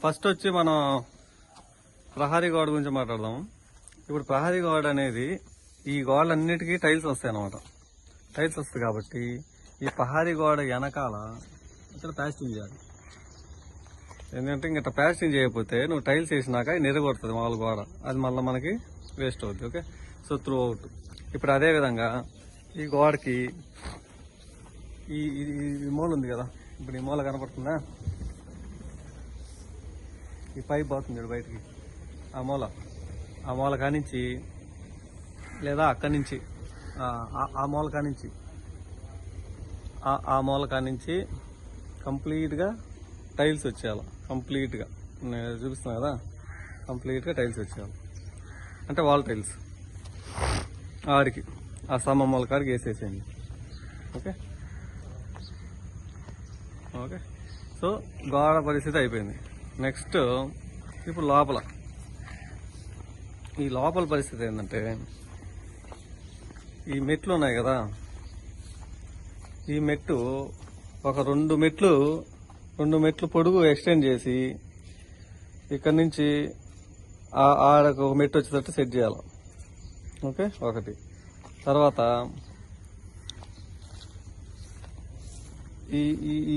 First వచ్చి మనం ప్రహరీ గోడ గురించి మాట్లాడదాం. ఇప్పుడు ప్రహరీ గోడ అనేది ఈ గోడలన్నిటికీ టైల్స్ వస్తాయి అన్నమాట. టైల్స్ వస్తాయి కాబట్టి ఈ ప్రహరీ గోడ వెనకాల ఇక్కడ ప్లాస్టింగ్ చేయాలి. ఎందుకంటే ఇంకా ప్లాస్టింగ్ చేయకపోతే నువ్వు టైల్స్ వేసినాక నిరగొడుతుంది మామూలు గోడ, అది మళ్ళీ మనకి వేస్ట్ అవుతుంది. Okay, so through out. ఇప్పుడు అదే విధంగా ఈ గోడకి ఈ మూల ఉంది కదా, ఇప్పుడు ఈ మూల కనపడుతుందా, ఈ పైప్ పోతుంది చూడు బయటికి, ఆ మూల కానించి లేదా అక్కడి నుంచి ఆ మూల కానించి ఆ మూల కానించి కంప్లీట్గా టైల్స్ వచ్చేయాలి. కంప్లీట్గా నేను చూపిస్తున్నా కదా, కంప్లీట్గా టైల్స్ వచ్చేయాలి. అంటే వాల్ టైల్స్ ఆడికి ఆ స్తంభం మూల కాడికి వేసేసేయండి. ఓకే ఓకే, సో గోడ పరిస్థితి అయిపోయింది. నెక్స్ట్ ఇప్పుడు ఈ లోపల పరిస్థితి ఏంటంటే, ఈ మెట్లు ఉన్నాయి కదా, ఈ మెట్టు ఒక రెండు మెట్లు పొడుగు ఎక్స్టెండ్ చేసి ఇక్కడ నుంచి ఆడకు ఒక మెట్టు వచ్చేటట్టు సెట్ చేయాలి. ఓకే, ఒకటి. తర్వాత ఈ